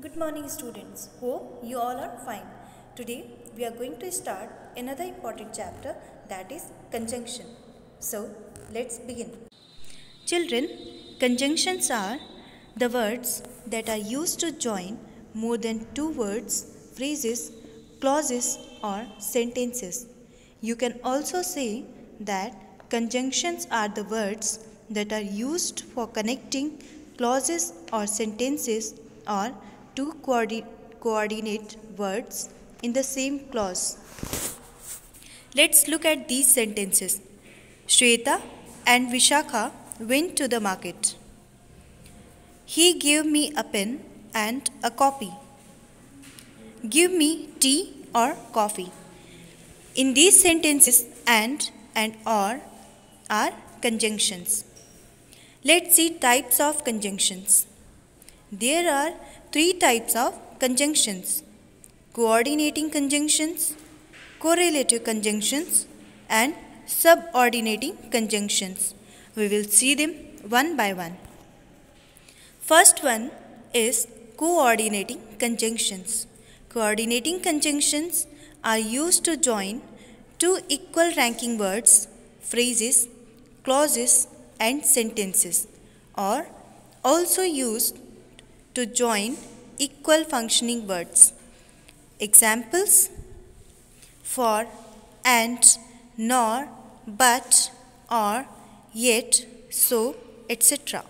Good morning students. Hope you all are fine. Today we are going to start another important chapter, that is conjunction. So let's begin. Children, conjunctions are the words that are used to join more than two words, phrases, clauses or sentences. You can also say that conjunctions are the words that are used for connecting clauses or sentences or two coordinate words in the same clause. Let's look at these sentences. Shweta and Vishakha went to the market. He gave me a pen and a copy. Give me tea or coffee. In these sentences, and or are conjunctions. Let's see types of conjunctions. There are three types of conjunctions: coordinating conjunctions, correlative conjunctions, and subordinating conjunctions. We will see them one by one. First one is coordinating conjunctions. Coordinating conjunctions are used to join two equal ranking words, phrases, clauses, and sentences, or also used to join equal functioning words. Examples: for, and, nor, but, or, yet, so, etc.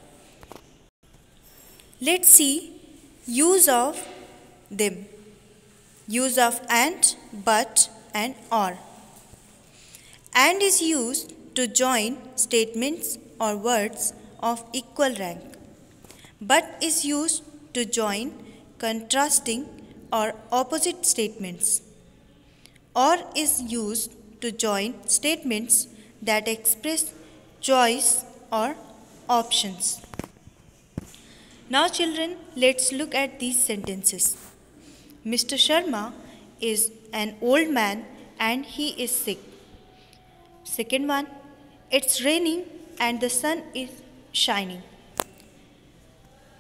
Let's see use of them. Use of and, but, and or. And is used to join statements or words of equal rank. But is used to join contrasting or opposite statements. Or is used to join statements that express choice or options. Now children, let's look at these sentences. Mr. Sharma is an old man and he is sick. Second one, it's raining and the sun is shining.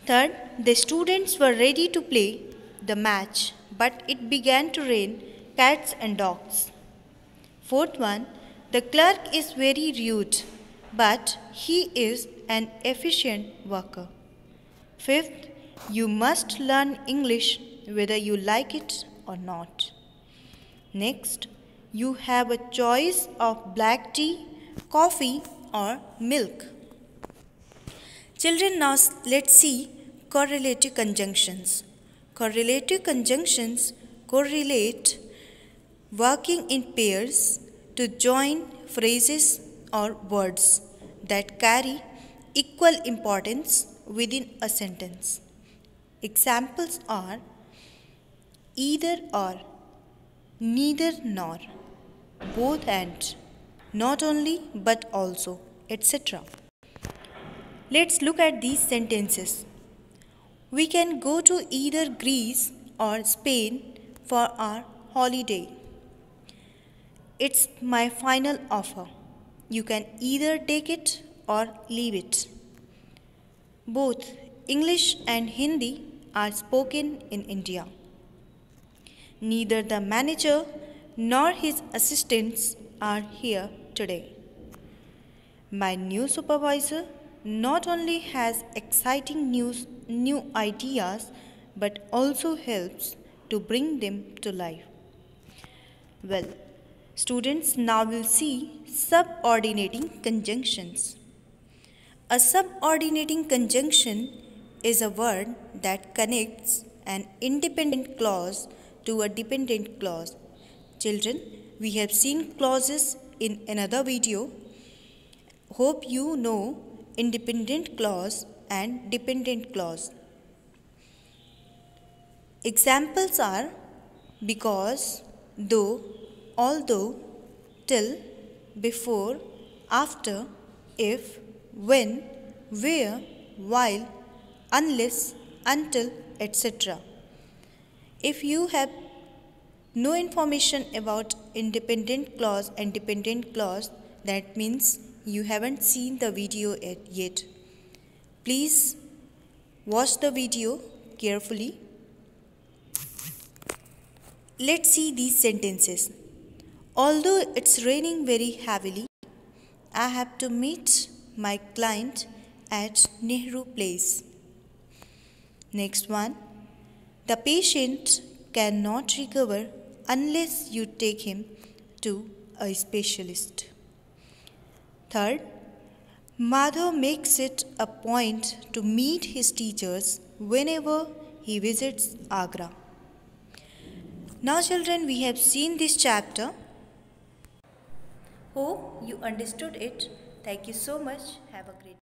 Third, the students were ready to play the match, but it began to rain cats and dogs. Fourth one, the clerk is very rude, but he is an efficient worker. Fifth, you must learn English whether you like it or not. Next, you have a choice of black tea, coffee, or milk. Children, now let's see correlative conjunctions. Correlative conjunctions correlate, working in pairs to join phrases or words that carry equal importance within a sentence. Examples are either or, neither nor, both and, not only but also, etc. Let's look at these sentences. We can go to either Greece or Spain for our holiday. It's my final offer. You can either take it or leave it. Both English and Hindi are spoken in India. Neither the manager nor his assistants are here today. My new supervisor not only has exciting new ideas but also helps to bring them to life. Well, students, now will see subordinating conjunctions. A subordinating conjunction is a word that connects an independent clause to a dependent clause. Children, we have seen clauses in another video. Hope you know independent clause and dependent clause. Examples are because, though, although, till, before, after, if, when, where, while, unless, until, etc. If you have no information about independent clause and dependent clause, that means you haven't seen the video yet. Please watch the video carefully Let's see these sentences. Although it's raining very heavily, I have to meet my client at Nehru Place. Next one. The patient cannot recover unless you take him to a specialist. Third, Madhav makes it a point to meet his teachers whenever he visits Agra. Now children, we have seen this chapter. Hope you understood it. Thank you so much. Have a great day.